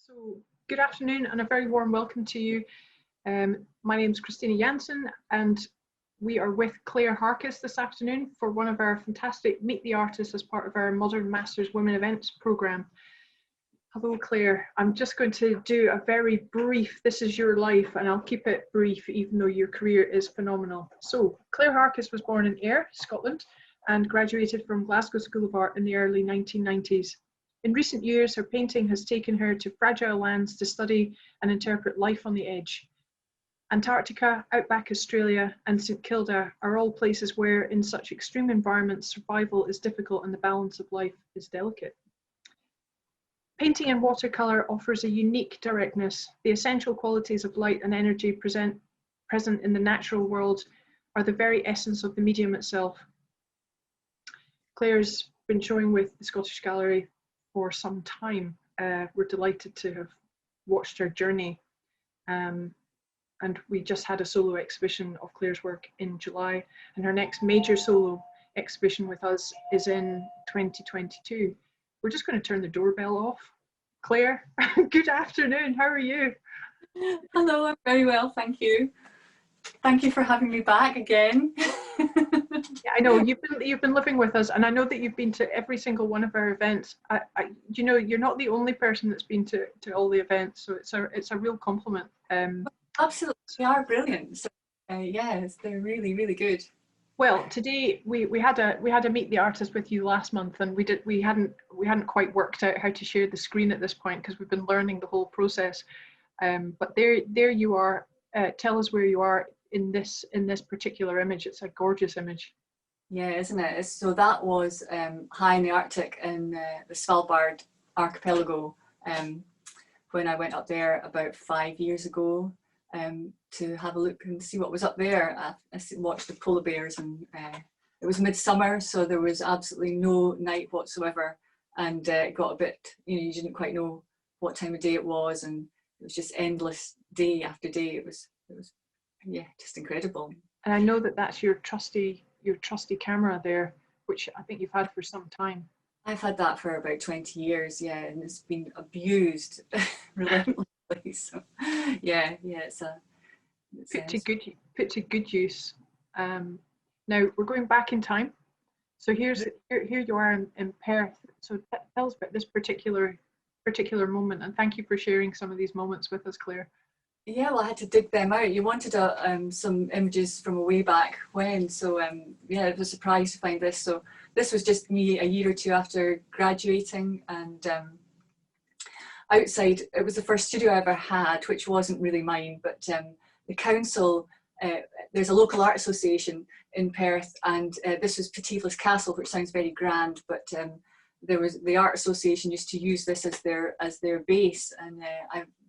So, good afternoon and a very warm welcome to you. My name is Christina Jansen and we are with Claire Harkess this afternoon for one of our fantastic Meet the Artists as part of our Modern Masters Women Events programme. Hello Claire, I'm just going to do a very brief, this is your life, and I'll keep it brief even though your career is phenomenal. So, Claire Harkess was born in Ayr, Scotland, and graduated from Glasgow School of Art in the early 1990s. In recent years, her painting has taken her to fragile lands to study and interpret life on the edge. Antarctica, outback Australia, and St Kilda are all places where, in such extreme environments, survival is difficult and the balance of life is delicate. Painting in watercolour offers a unique directness. The essential qualities of light and energy present in the natural world are the very essence of the medium itself. Claire's been showing with the Scottish Gallery for some time. We're delighted to have watched her journey, and we just had a solo exhibition of Claire's work in July, and her next major solo exhibition with us is in 2022. We're just going to turn the doorbell off. Claire, good afternoon, how are you? Hello, I'm very well, thank you. Thank you for having me back again. Yeah, I know you've been living with us, and I know that you've been to every single one of our events. You know, you're not the only person that's been to all the events, so it's a real compliment. Absolutely, they are brilliant. So, yes, they're really, really good. Well, today we had a Meet the Artist with you last month, and we hadn't quite worked out how to share the screen at this point because we've been learning the whole process. But there you are. Tell us where you are in this particular image. It's a gorgeous image. Yeah, isn't it? So that was high in the Arctic in the Svalbard archipelago when I went up there about 5 years ago to have a look and see what was up there. I watched the polar bears, and it was midsummer, so there was absolutely no night whatsoever, and it got a bit, you didn't quite know what time of day it was, and it was just endless day after day. It was yeah, just incredible. And I know that that's your trusty camera there, which I think you've had for some time. I've had that for about 20 years, yeah, and it's been abused relentlessly. So yeah, it's put to good use. Now we're going back in time. So here you are in Perth. So tell us about this particular moment, and thank you for sharing some of these moments with us, Claire. Yeah, well, I had to dig them out. You wanted some images from a way back when, so yeah, it was a surprise to find this. So this was just me a year or two after graduating, and outside, it was the first studio I ever had, which wasn't really mine, but the council, there's a local art association in Perth, and this was Petitlas Castle, which sounds very grand, but there was the art association used to use this as their base, and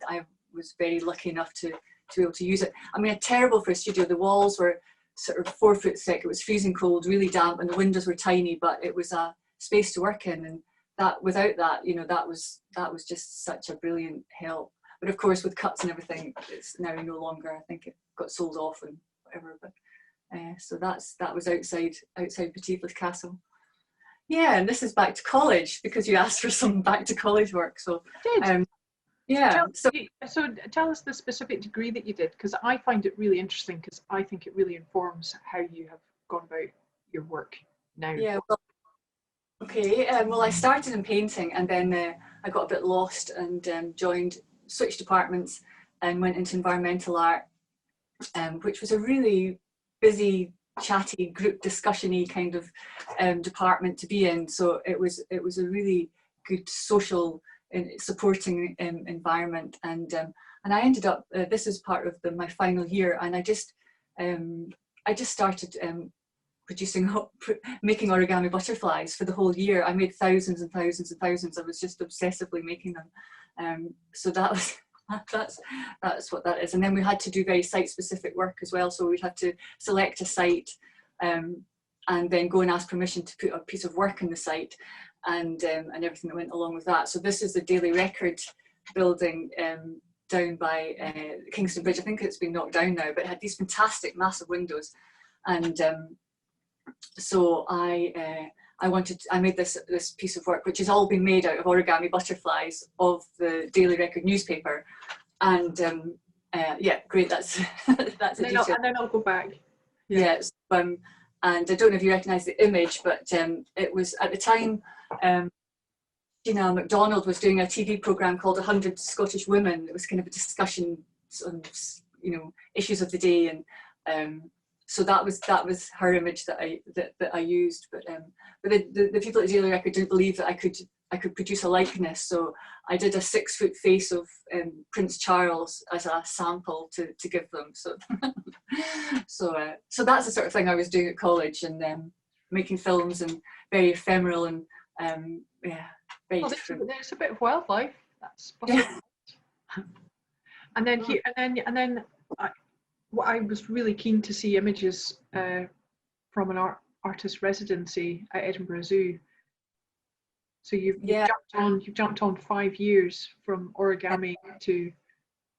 I was very lucky enough to be able to use it. I mean, terrible for a studio. The walls were sort of 4 foot thick. It was freezing cold, really damp, and the windows were tiny, but it was a space to work in. And that, without that, that was just such a brilliant help. But of course, with cuts and everything, it's now no longer. I think it got sold off and whatever. But so that was outside Petitlas Castle. Yeah, and this is back to college, because you asked for some back to college work. So. Yeah. So tell us the specific degree that you did, because I find it really interesting, because I think it really informs how you have gone about your work now. Yeah. Well, okay. Well, I started in painting, and then I got a bit lost and switched departments and went into environmental art, which was a really busy, chatty, group discussion-y kind of department to be in. So it was a really good social supporting environment, and I ended up this is part of my final year, and I just started making origami butterflies for the whole year. I made thousands and thousands and thousands. I was just obsessively making them, so that's what that is. And then we had to do very site specific work as well, so we'd have to select a site and then go and ask permission to put a piece of work in the site, and everything that went along with that. So this is the Daily Record building down by Kingston Bridge. I think it's been knocked down now, but it had these fantastic massive windows. And so I I made this piece of work, which has all been made out of origami butterflies of the Daily Record newspaper. And yeah, great, that's that's a detail. And then I'll go back. Yeah. Yes, and I don't know if you recognise the image, but it was at the time, Gina MacDonald was doing a TV programme called 100 Scottish Women. It was kind of a discussion on, you know, issues of the day, and so that was her image that I used. But the people at Daily Record didn't believe that I could produce a likeness, so I did a 6-foot face of Prince Charles as a sample to give them. So so that's the sort of thing I was doing at college, and making films, and very ephemeral, and yeah, very different. There's a bit of wildlife. That's yeah. And then here, and then I was really keen to see images from an artist residency at Edinburgh Zoo. So you've jumped on 5 years from origami to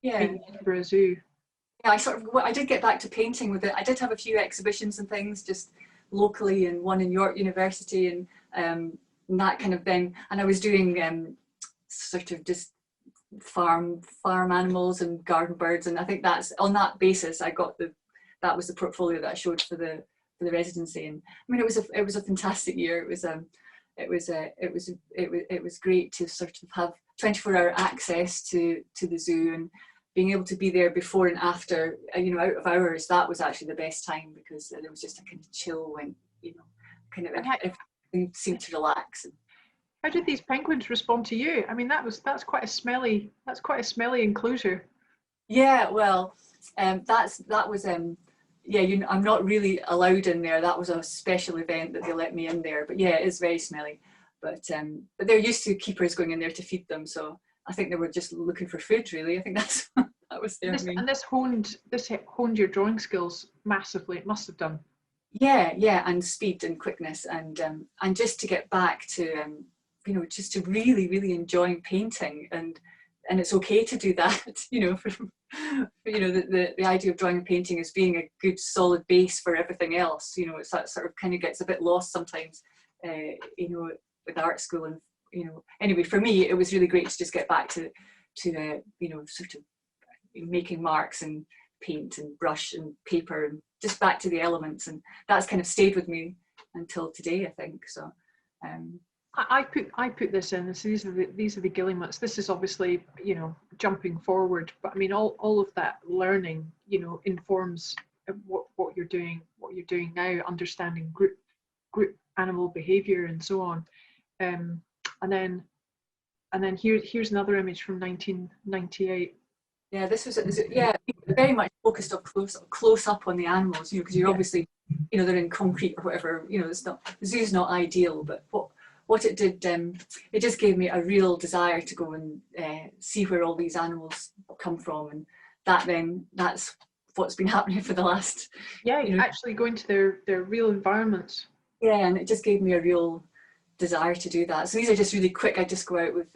Edinburgh Zoo. Yeah, I did get back to painting with it. I did have a few exhibitions and things just locally, and one in York University, and that kind of thing. And I was doing sort of just farm animals and garden birds, and I think that's on that basis I got that was the portfolio that I showed for the residency. And I mean, it was a fantastic year. It was great to sort of have 24-hour access to the zoo, and being able to be there before and after, you know, out of hours. That was actually the best time, because there was just a kind of chill when, you know, kind of everything seemed to relax. How did these penguins respond to you? I mean, that's quite a smelly enclosure. Yeah, well, that was yeah, I'm not really allowed in there. That was a special event that they let me in there. But yeah, it is very smelly. But they're used to keepers going in there to feed them, so I think they were just looking for food, really. I think that was their main. And this honed your drawing skills massively. It must have done. Yeah, and speed and quickness, and just to get back to you know, just to really enjoying painting, and it's okay to do that. You know, you know, the idea of drawing and painting as being a good solid base for everything else. You know, it's that sort of kind of gets a bit lost sometimes. You know, with art school, and you know, anyway, for me it was really great to just get back to the, you know, sort of making marks and paint and brush and paper, and just back to the elements, and that's kind of stayed with me until today, I think. So I put this in. So these are the guillemots. This is obviously, you know, jumping forward, but I mean, all of that learning, you know, informs what you're doing now, understanding group animal behavior and so on. And then here's another image from 1998. Yeah, this was very much focused on close up on the animals, you know, because you're obviously, you know, they're in concrete or whatever, you know, the zoo's not ideal, but what it did, it just gave me a real desire to go and see where all these animals come from, and that's what's been happening for the last. Yeah, you know, actually going to their real environments. Yeah, and it just gave me a real desire to do that. So these are just really quick. I just go out with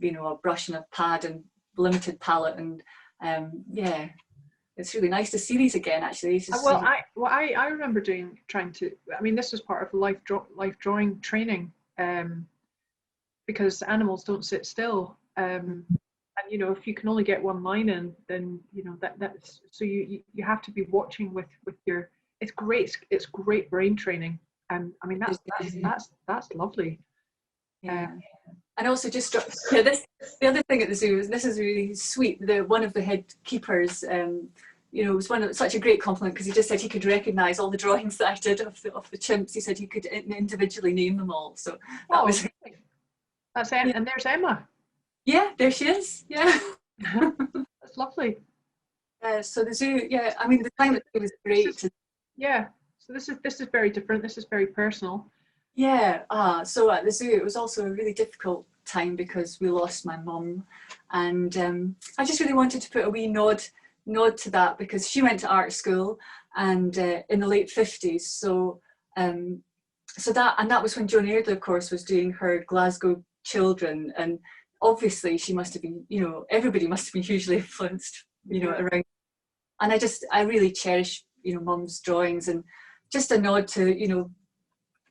you know, a brush and a pad and limited palette, and yeah, it's really nice to see these again. Actually, I remember trying to. I mean, this was part of life drawing training. Because animals don't sit still, and you know, if you can only get one line in, then you know that's so you have to be watching with your. It's great brain training, and I mean that's lovely. Yeah. And also just the other thing at the zoo is, this is really sweet. One of the head keepers, you know, it was such a great compliment, because he just said he could recognise all the drawings that I did of the chimps. He said he could individually name them all. So that was. That's Emma, and there's Emma. Yeah, there she is. Yeah, that's lovely. So the zoo, yeah, I mean, the time it was great. Yeah, so this is very different. This is very personal. Yeah. So at the zoo, it was also a really difficult time, because we lost my mum, and I just really wanted to put a wee nod to that, because she went to art school, and in the late 50s. So that was when Joan Airdrie, of course, was doing her Glasgow Children, and obviously she must have been, you know, everybody must have been hugely influenced, you know, around. And I really cherish, you know, Mum's drawings, and just a nod to, you know,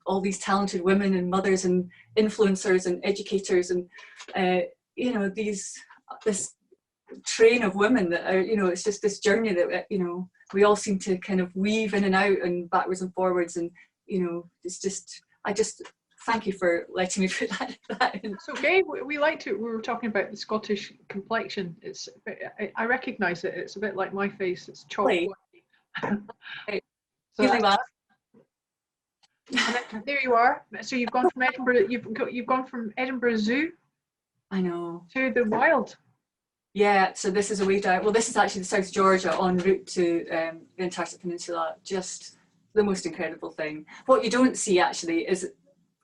all these talented women and mothers and influencers and educators and you know, this train of women that are, you know, it's just this journey that, you know, we all seem to kind of weave in and out and backwards and forwards, and you know, it's just, I just thank you for letting me put that in. It's okay. We like to. We were talking about the Scottish complexion. It's. I recognise it. It's a bit like my face. It's chalk white. So really well. And there you are. So you've gone from Edinburgh. You've gone from Edinburgh Zoo. I know. To the wild. Yeah. So this is a way down. Well, this is actually the South Georgia en route to the Antarctic Peninsula. Just the most incredible thing. What you don't see actually is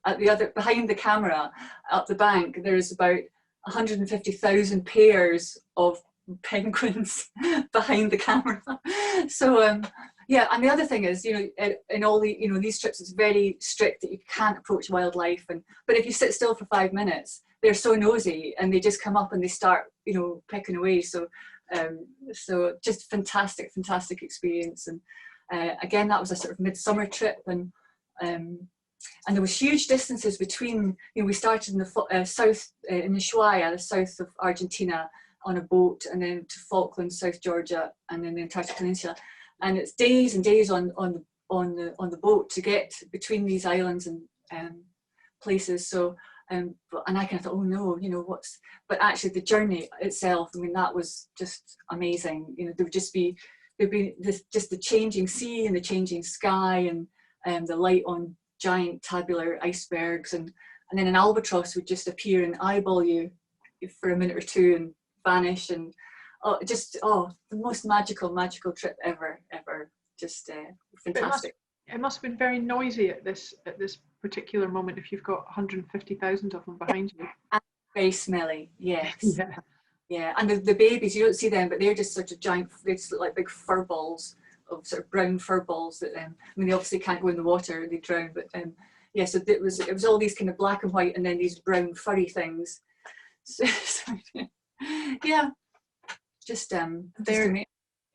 at the other, behind the camera, up the bank, there's about 150,000 pairs of penguins behind the camera. So yeah, and the other thing is, you know, in all the, you know, these trips, it's very strict that you can't approach wildlife, but if you sit still for 5 minutes, they're so nosy and they just come up and they start, you know, pecking away. So so just fantastic experience. And again, that was a sort of midsummer trip, and there was huge distances between, you know, we started in the south, in Ushuaia, the south of Argentina, on a boat, and then to Falkland, South Georgia, and then the Antarctic Peninsula. And it's days and days on the boat to get between these islands and places. So, and I kind of thought, oh no, you know, but actually the journey itself, I mean, that was just amazing. You know, there'd be just the changing sea and the changing sky, and the light on giant tabular icebergs, and then an albatross would just appear and eyeball you for a minute or two and vanish, and the most magical trip ever, just fantastic. It must have been very noisy at this particular moment if you've got 150,000 of them behind you. And very smelly, yes. Yeah, and the babies, you don't see them, but they're just such a giant, they just look like big fur balls, of sort of brown fur balls that I mean, they obviously can't go in the water, they drown, but yeah, so it was all these kind of black and white and then these brown furry things. So, yeah, just there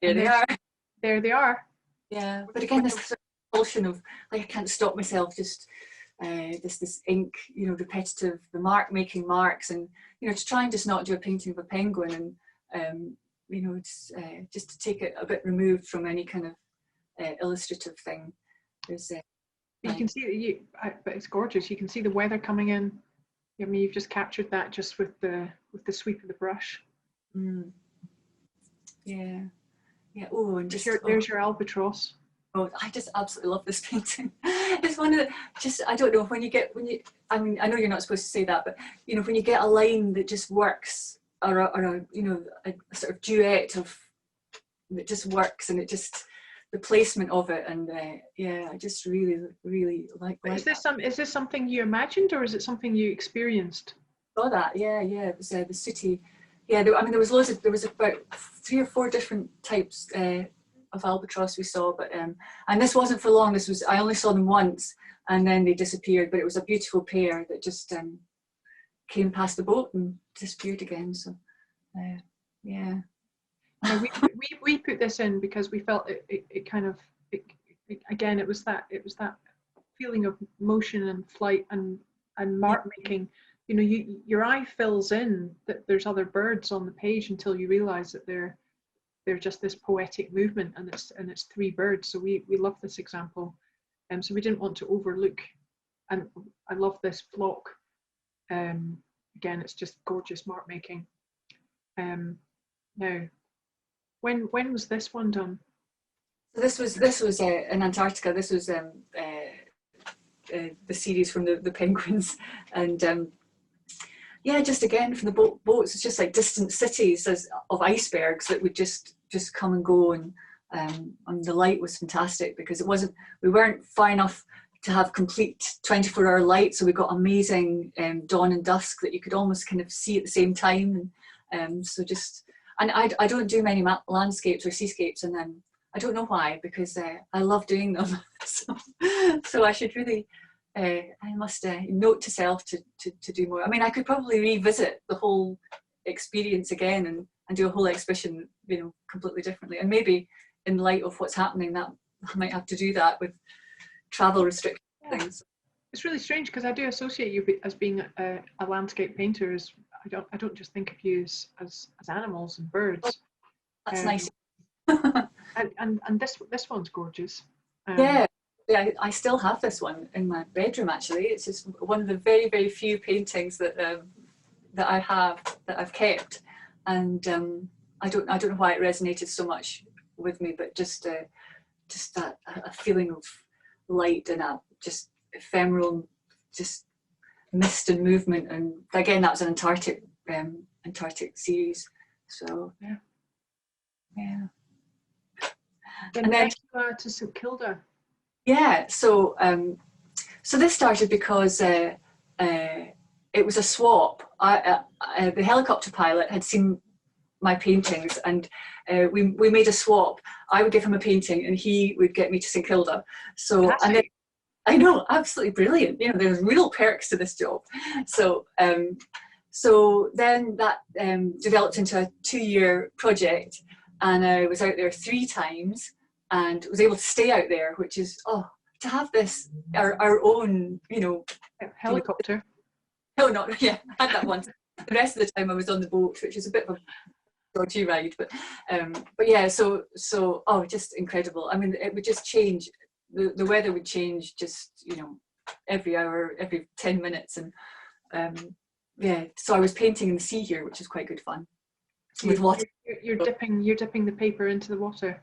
they are. There they are. Yeah, but again, this sort of compulsion of, like, I can't stop myself, just this ink, you know, repetitive, the making marks, and you know, to try and just not do a painting of a penguin, and you know, it's just to take it a bit removed from any kind of illustrative thing. There's you can see that but it's gorgeous. You can see the weather coming in. I mean, you've just captured that just with the sweep of the brush. Mm. Yeah. Oh, and there's your albatross. Oh, I just absolutely love this painting. It's one of the, I don't know, I mean, I know you're not supposed to say that, but you know, when you get a line that just works, or a you know, a sort of duet of that just works, and it just, the placement of it, and yeah, I just really like that. Is this something you imagined, or is it something you experienced? Saw that, yeah, it was the city. Yeah, I mean, there was about 3 or 4 different types of albatross we saw, but and this wasn't for long. I only saw them once, and then they disappeared. But it was a beautiful pair that just came past the boat and disappeared again. So, yeah. No, we put this in because we felt it kind of again, it was that feeling of motion and flight and mark making. You know, your eye fills in that there's other birds on the page until you realise that they're just this poetic movement, and it's 3 birds. So we love this example, so we didn't want to overlook. And I love this flock. Again, it's just gorgeous mark making. Now, when was this one done? So this was in Antarctica. This was the series from the penguins, and yeah, just again from the boats, it's just like distant cities of icebergs that would just come and go, and the light was fantastic because we weren't far enough to have complete 24-hour light, so we got amazing dawn and dusk that you could almost kind of see at the same time, and so just, and I don't do many landscapes or seascapes, and I don't know why, because I love doing them. so I should really. I must note to self to do more. I mean, I could probably revisit the whole experience again and do a whole exhibition, you know, completely differently. And maybe in light of what's happening, that I might have to do that with travel restrictions. It's really strange because I do associate you as being a landscape painter. As I don't just think of you as animals and birds. That's nice. And this one's gorgeous. Yeah, yeah. I still have this one in my bedroom. Actually, it's just one of the very, very few paintings that that I have that I've kept, and I don't know why it resonated so much with me, but just that a feeling of light and a just ephemeral, just mist and movement. And again, that was an Antarctic series. So yeah. And then to St Kilda. Yeah, so so this started because it was a swap. The helicopter pilot had seen my paintings, and we made a swap. I would give him a painting, and he would get me to St Kilda. So and then, I know, absolutely brilliant. You know, there's real perks to this job. So so then that developed into a 2-year project, and I was out there 3 times. And was able to stay out there, which is, to have this, our own, you know. Helicopter. No, not, yeah, I had that once. The rest of the time I was on the boat, which is a bit of a dodgy ride, but yeah, so, just incredible. I mean, it would just change, the weather would change just, you know, every hour, every 10 minutes. And yeah, so I was painting in the sea here, which is quite good fun. With water. You're dipping the paper into the water.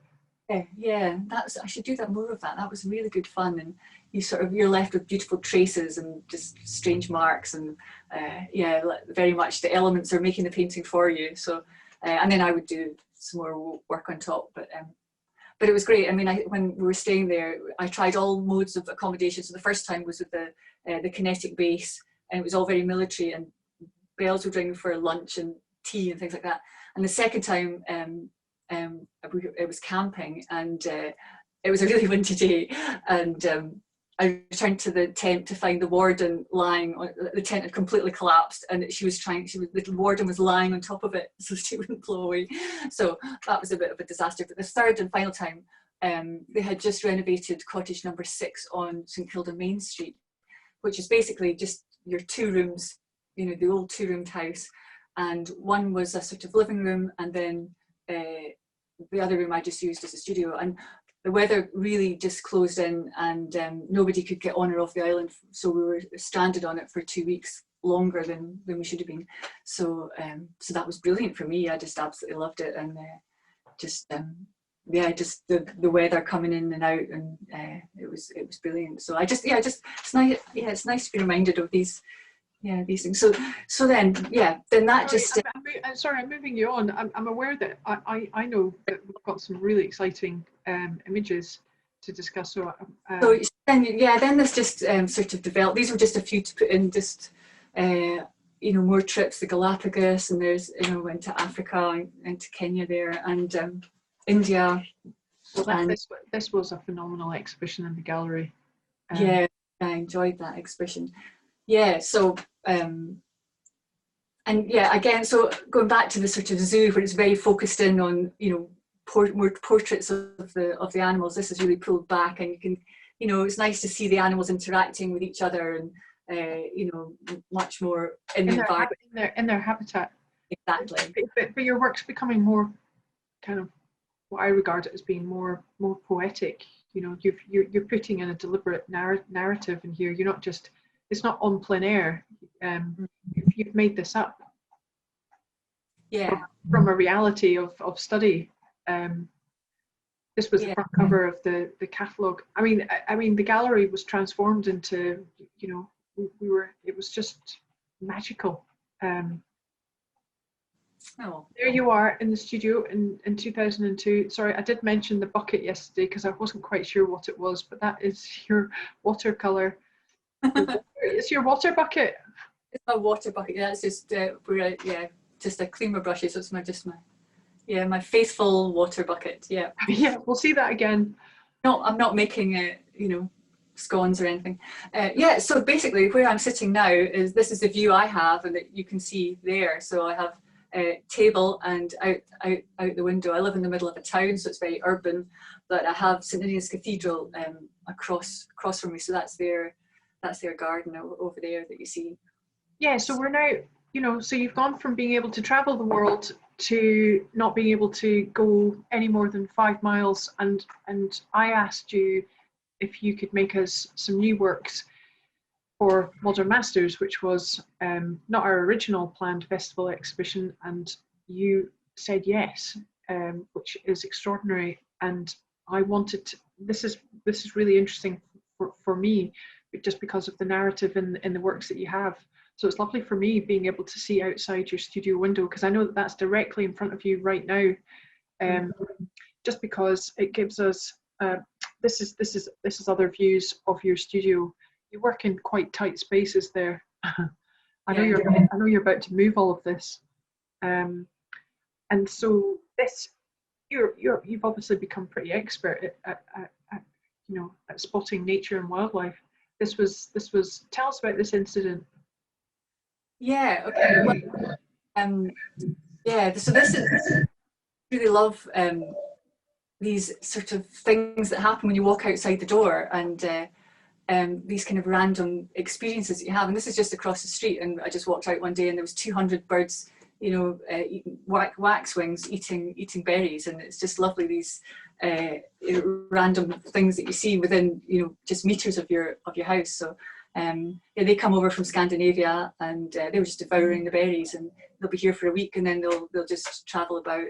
Yeah, I should do that more of that. That was really good fun, and you're left with beautiful traces and just strange marks, and yeah, very much the elements are making the painting for you. So, and then I would do some more work on top, but it was great. I mean, when we were staying there, I tried all modes of accommodation. So the first time was with the kinetic base, and it was all very military, and bells would ring for lunch and tea and things like that. And the second time, it was camping, and it was a really windy day, and I returned to the tent to find the warden lying on the tent. Had completely collapsed, and the warden was lying on top of it so she wouldn't blow away. So that was a bit of a disaster. But the third and final time, they had just renovated cottage number 6 on St Kilda Main Street, which is basically just your 2 rooms, you know, the old 2-roomed house, and one was a sort of living room, and then the other room I just used as a studio. And the weather really just closed in, and nobody could get on or off the island, so we were stranded on it for 2 weeks longer than we should have been. So so that was brilliant for me. I just absolutely loved it, and yeah, just the weather coming in and out, and it was brilliant. So it's nice. Yeah, it's nice to be reminded of these things. So then that just. I'm moving you on. I'm aware that I know that we've got some really exciting images to discuss. So then this just sort of developed. These were just a few to put in, just you know, more trips, the Galapagos, and there's, you know, went to Africa and to Kenya there, and India. Well, this was a phenomenal exhibition in the gallery. Yeah, I enjoyed that exhibition. Yeah, so and yeah, again, so going back to the sort of zoo where it's very focused in on, you know, more portraits of the animals. This is really pulled back, and you can, you know, it's nice to see the animals interacting with each other, and you know, much more in their habitat. Exactly. But your work's becoming more kind of what I regard it as being more poetic. You know, you're putting in a deliberate narrative in here. You're not just, it's not en plein air. You've made this up. Yeah. From a reality of study. This was the front cover of the catalogue. I mean, the gallery was transformed into, you know, it was just magical. There you are in the studio in 2002. Sorry, I did mention the bucket yesterday because I wasn't quite sure what it was, but that is your watercolor. It's your water bucket. It's my water bucket. Yeah, it's just just a cleaner brushes. So it's my faithful water bucket. Yeah. Yeah, we'll see that again. No, I'm not making you know, scones or anything. Yeah, so basically where I'm sitting now this is the view I have, and that you can see there. So I have a table, and out the window. I live in the middle of a town, so it's very urban, but I have St Ninian's Cathedral across from me, so that's there. that's their garden over there that you see. Yeah, so we're now, you know, so you've gone from being able to travel the world to not being able to go any more than 5 miles, and I asked you if you could make us some new works for Modern Masters, which was not our original planned festival exhibition, and you said yes, which is extraordinary. And I wanted to, this is really interesting for me, just because of the narrative in the works that you have. So it's lovely for me being able to see outside your studio window, because I know that that's directly in front of you right now, just because it gives us this is other views of your studio. You work in quite tight spaces there. I know you're about to move all of this, and so this you've obviously become pretty expert at you know, at spotting nature and wildlife. This was tell us about this incident. Yeah. Okay. Well, yeah. So this is really love these sort of things that happen when you walk outside the door, and these kind of random experiences that you have. And this is just across the street, and I just walked out one day and there was 200 birds, you know, eating waxwings, eating berries, and it's just lovely, these you know, random things that you see within, you know, just meters of your house. So yeah, they come over from Scandinavia, and they were just devouring the berries, and they'll be here for a week, and then they'll just travel about.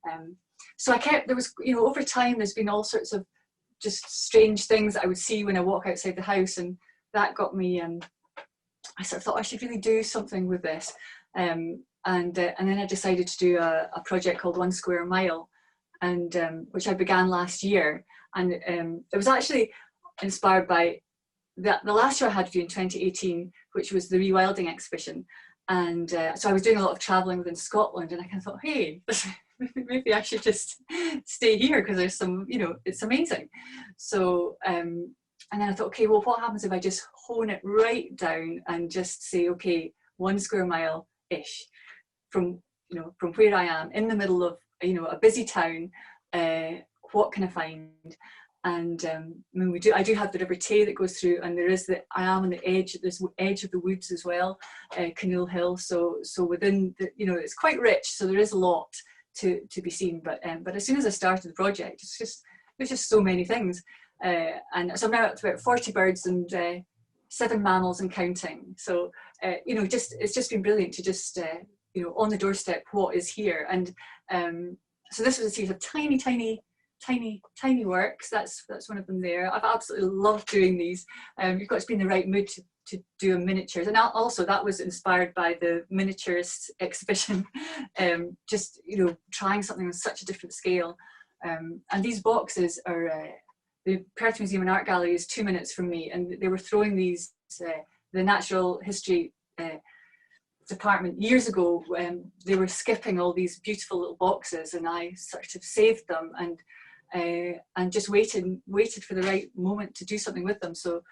And so there was, you know, over time there's been all sorts of just strange things that I would see when I walk outside the house, and that got me. I sort of thought I should really do something with this, and then I decided to do a project called 1 Square Mile, and which I began last year, and it was actually inspired by the last show I had to do in 2018, which was the Rewilding exhibition. And so I was doing a lot of traveling within Scotland, and I kind of thought, hey, maybe I should just stay here because there's some, you know, it's amazing. So and then I thought, okay, well, what happens if I just hone it right down and just say, okay, 1 square mile ish from, you know, from where I am in the middle of, you know, a busy town, what can I find? And I do have the River Tay that goes through, and I am on the edge, this edge of the woods as well, Canoe Hill. So within the, you know, it's quite rich. So there is a lot to be seen. But as soon as I started the project, there's just so many things. And so I'm now up to about 40 birds and 7 mammals and counting. So you know, it's just been brilliant to just you know, on the doorstep, what is here. And so this was a series of tiny works. That's one of them there. I've absolutely loved doing these. You've got to be in the right mood to do miniatures, and also that was inspired by the miniatures exhibition. Just, you know, trying something on such a different scale. And these boxes are the Perth Museum and Art Gallery is 2 minutes from me, and they were throwing these the Natural History department years ago. They were skipping all these beautiful little boxes, and I sort of saved them and just waited for the right moment to do something with them. So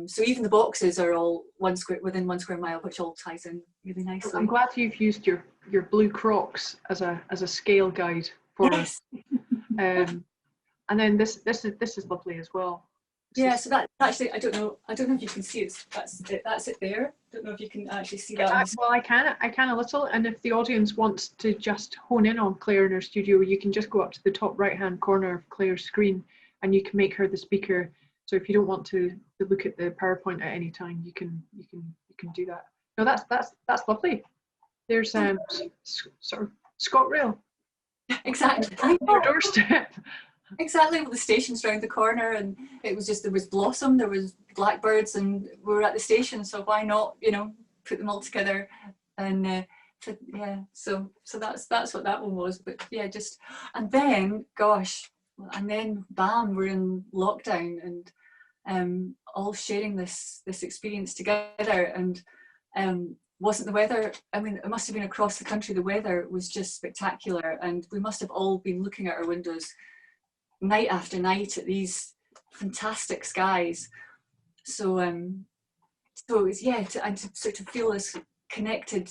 so even the boxes are all within 1 square mile, which all ties in really nicely. I'm glad you've used your blue Crocs as a scale guide for us. And then this is lovely as well. Yeah, so that actually, I don't know if you can see it. That's it there. I don't know if you can actually see that. Well, I can a little, and if the audience wants to just hone in on Claire in her studio, you can just go up to the top right-hand corner of Claire's screen, and you can make her the speaker. So if you don't want to look at the PowerPoint at any time, you can do that. No, that's lovely. There's sort of ScotRail. Exactly. On your doorstep. Exactly, well, the station's round the corner, and there was blossom, there was blackbirds, and we were at the station, so why not, you know, put them all together. And yeah, so that's what that one was. But yeah, just, and then bam, we're in lockdown, and all sharing this experience together. And wasn't the weather, I mean, it must have been across the country, the weather was just spectacular, and we must have all been looking at our windows night after night at these fantastic skies. So so it's, yeah, and to sort of feel this connected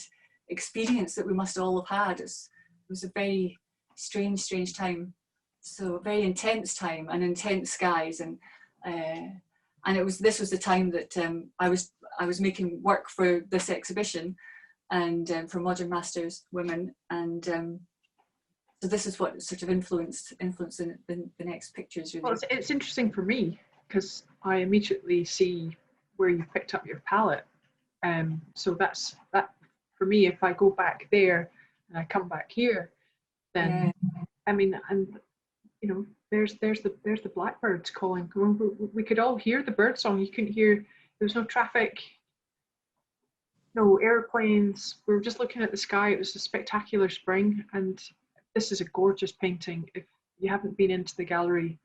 experience that we must all have had. It was a very strange time. So a very intense time and intense skies, and this was the time that I was making work for this exhibition, and for Modern Masters Women, and so this is what sort of influenced the next pictures, really. Well, it's interesting for me because I immediately see where you picked up your palette. So that for me. If I go back there and I come back here, then I mean, and you know, there's the blackbirds calling. We could all hear the bird song. You couldn't hear. There was no traffic, no airplanes. We were just looking at the sky. It was a spectacular spring, and this is a gorgeous painting. If you haven't been into the gallery,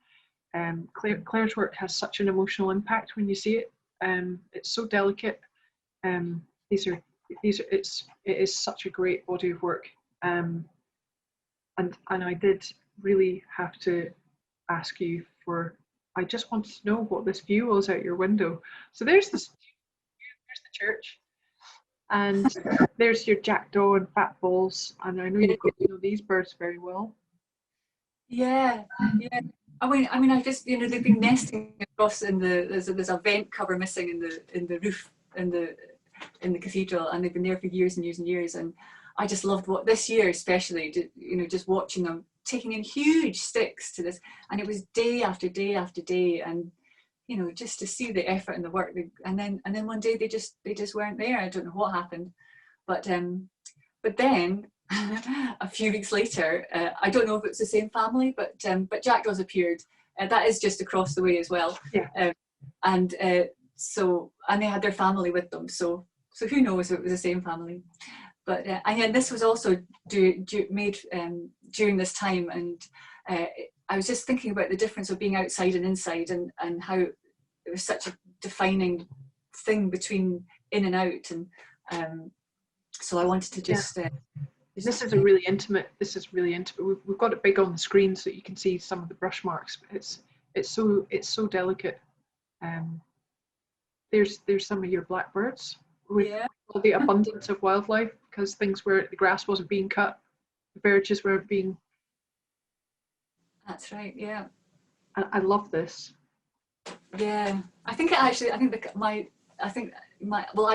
Claire's work has such an emotional impact when you see it. It's so delicate. It is such a great body of work. And I did really have to ask you for. I just wanted to know what this view was out your window. So there's the church, and there's your jackdaw and fat balls, and I know you've got to know these birds very well. Yeah. I mean, I just, you know, they've been nesting across there's a vent cover missing in the roof in the cathedral, and they've been there for years and years and years. And I just loved what this year, especially, you know, just watching them taking in huge sticks to this, and it was day after day after day, and you know, just to see the effort and the work, and then one day they just weren't there. I don't know what happened, but then a few weeks later, I don't know if it's the same family, but jackdaws appeared. That is just across the way as well. Yeah. And they had their family with them. So who knows if it was the same family. But and this was also made during this time, and I was just thinking about the difference of being outside and inside, and how it was such a defining thing between in and out, and so I wanted to just. This is really intimate. We've got it big on the screen so you can see some of the brush marks. It's so delicate. There's some of your blackbirds with all the abundance of wildlife, because things where the grass wasn't being cut, the verges weren't being. That's right. Yeah. I love this. Yeah, I think I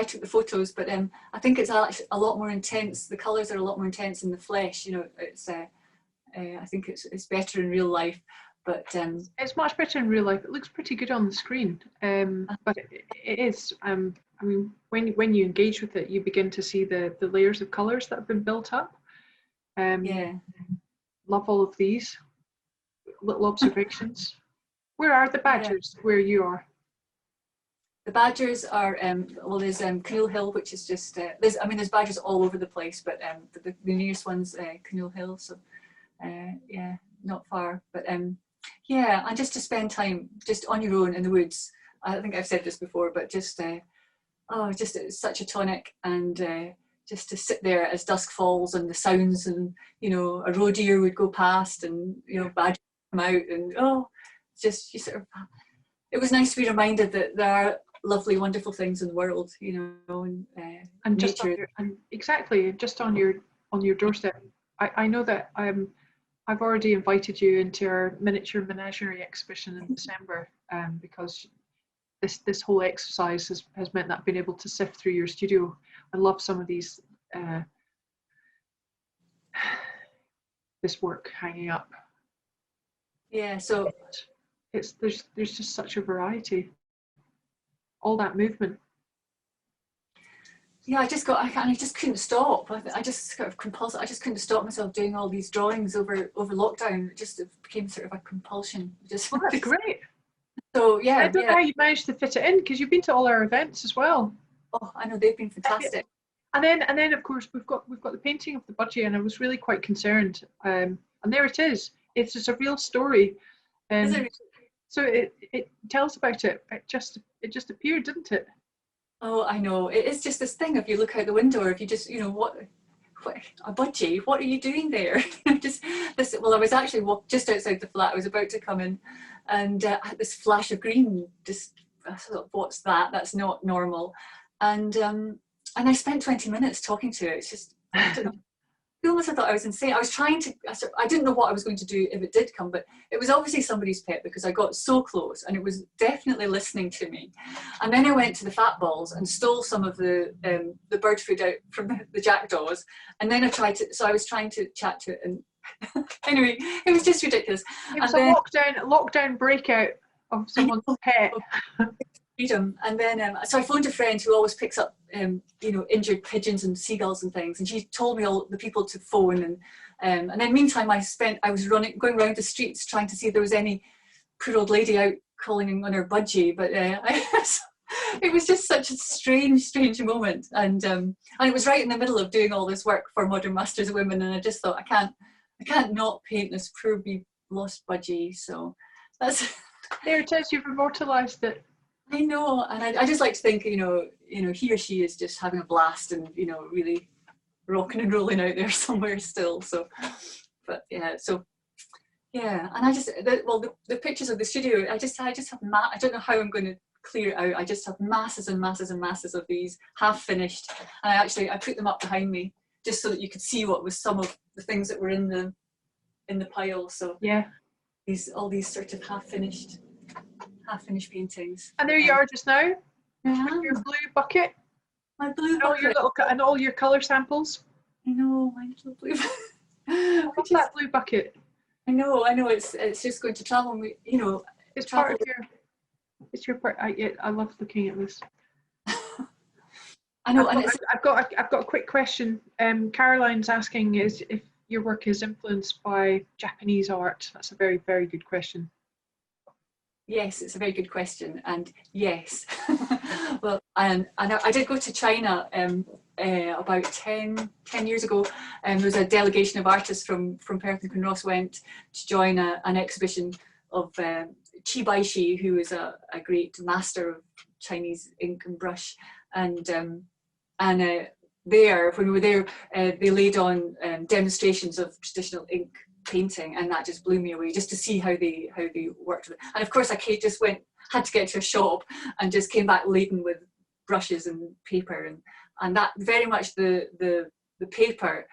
took the photos, but I think it's actually a lot more intense. The colours are a lot more intense in the flesh. You know, it's I think it's better in real life, but it's much better in real life. It looks pretty good on the screen, but it is. I mean, when you engage with it, you begin to see the layers of colours that have been built up. Love all of these little observations. Where are the badgers? Where you are? The badgers are there's Canoe Hill, which is just there's badgers all over the place, but the nearest one's Canoe Hill, so not far. But and just to spend time just on your own in the woods. I think I've said this before, but just it's such a tonic, and just to sit there as dusk falls and the sounds, and you know, a roe deer would go past, and you know, badgers come out, and just you sort of. It was nice to be reminded that there are lovely, wonderful things in the world, you know, and just nature. Exactly, just on your doorstep. I know that I've already invited you into our miniature menagerie exhibition in December, because this whole exercise has meant that I've been able to sift through your studio. I love some of these this work hanging up. Yeah, so there's just such a variety. All that movement. Yeah, I just couldn't stop. I just sort of compulsive. I just couldn't stop myself doing all these drawings over lockdown. It became sort of a compulsion. Well, that's great. So yeah, I don't know how you managed to fit it in, because you've been to all our events as well. Oh, I know, they've been fantastic. And then of course we've got the painting of the budgie, and I was really quite concerned. And there it is. It's just a real story. So it tells about it. It just appeared, didn't it? Oh, I know. It is just this thing. If you look out the window, or if you just, you know, what a budgie, what are you doing there? Well, I was actually just outside the flat. I was about to come in, and I had this flash of green. I thought, what's that? That's not normal. And I spent 20 minutes talking to it. It's just, I don't know. They almost thought I was insane. I was trying to, I didn't know what I was going to do if it did come, but it was obviously somebody's pet because I got so close and it was definitely listening to me. And then I went to the fat balls and stole some of the bird food out from the jackdaws. And then I was trying to chat to it, and anyway, it was just ridiculous. It was a lockdown breakout of someone's pet. Freedom. And then so I phoned a friend who always picks up injured pigeons and seagulls and things, and she told me all the people to phone, and then meantime I was going around the streets trying to see if there was any poor old lady out calling on her budgie, but it was just such a strange moment, and it was right in the middle of doing all this work for Modern Masters of Women, and I just thought I can't not paint this poor lost budgie. So that's there it is. You've immortalised it. I know, and I just like to think, he or she is just having a blast and, really rocking and rolling out there somewhere still. So, but yeah, and I just, the pictures of the studio, I just have, I don't know how I'm going to clear it out. I just have masses and masses and masses of these half finished. And I put them up behind me just so that you could see what was some of the things that were in the pile. So yeah, all these sort of half finished paintings. And there you are just now. Your blue bucket. My blue bucket. And all your colour samples. I know, my little blue bucket. What's that blue bucket? I know, it's just going to travel. It's part of your part. I love looking at this. I know, I've got a quick question. Caroline's asking is if your work is influenced by Japanese art. That's a very, very good question. Yes, it's a very good question, and yes. Well, and I did go to China about 10 years ago, and there was a delegation of artists from Perth and Kinross went to join an exhibition of Chi Baishi, who is a great master of Chinese ink and brush, and there, when we were there, they laid on demonstrations of traditional ink painting, and that just blew me away, just to see how they worked with it. And of course I had to get to a shop and just came back laden with brushes and paper, and that very much the paper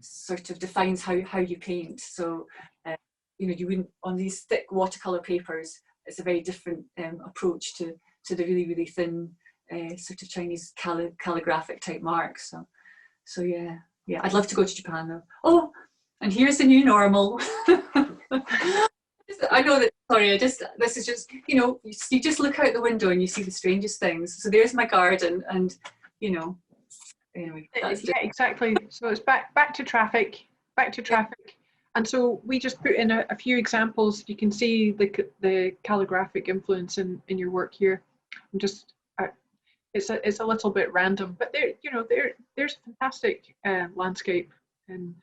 sort of defines how you paint. So you wouldn't, on these thick watercolor papers, it's a very different approach to the really, really thin sort of Chinese calligraphic type marks. So yeah, I'd love to go to Japan though. Oh, and here's the new normal. I know that, sorry, this is just, you just look out the window and you see the strangest things. So there's my garden, and anyway. That's exactly. So it's back to traffic. And so we just put in a few examples. You can see the calligraphic influence in your work here. I'm just, it's a little bit random, but there's a fantastic landscape, and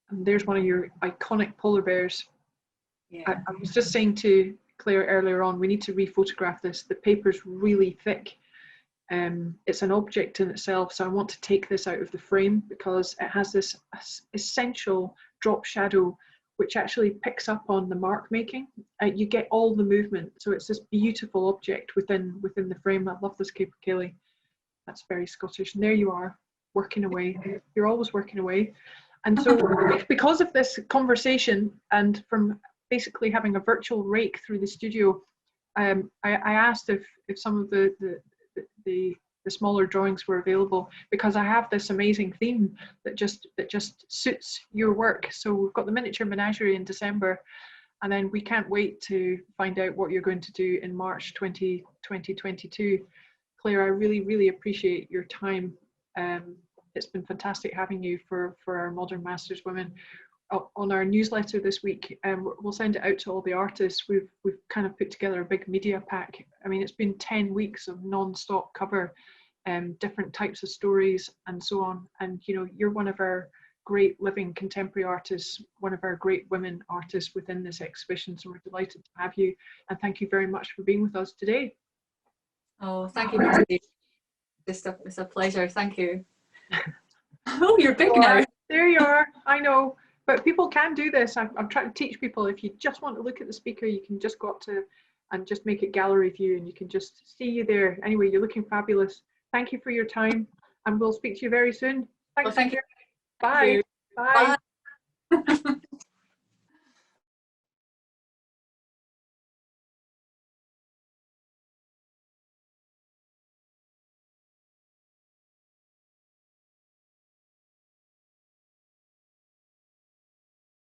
there's one of your iconic polar bears. Yeah. I was just saying to Claire earlier on, we need to re-photograph this. The paper's really thick. It's an object in itself, so I want to take this out of the frame because it has this essential drop shadow which actually picks up on the mark making. You get all the movement, so it's this beautiful object within the frame. I love this capercaillie. That's very Scottish. And there you are, working away. You're always working away. And so because of this conversation, and from basically having a virtual rake through the studio, I asked if some of the smaller drawings were available, because I have this amazing theme that just suits your work. So we've got the miniature menagerie in December, and then we can't wait to find out what you're going to do in March 2022. Claire, I really, really appreciate your time. It's been fantastic having you for our Modern Masters Women. On our newsletter this week, we'll send it out to all the artists. We've kind of put together a big media pack. I mean, it's been 10 weeks of non-stop cover, different types of stories and so on. And you're one of our great living contemporary artists, one of our great women artists within this exhibition. So we're delighted to have you, and thank you very much for being with us today. Oh, thank you. It's a pleasure. Thank you. Oh, you're big now. There you are. I know. But people can do this. I'm trying to teach people, if you just want to look at the speaker, you can just go up to and just make it gallery view, and you can just see you there. Anyway, you're looking fabulous. Thank you for your time. and we'll speak to you very soon. Thanks. Well, thank you. Bye. Bye. Bye.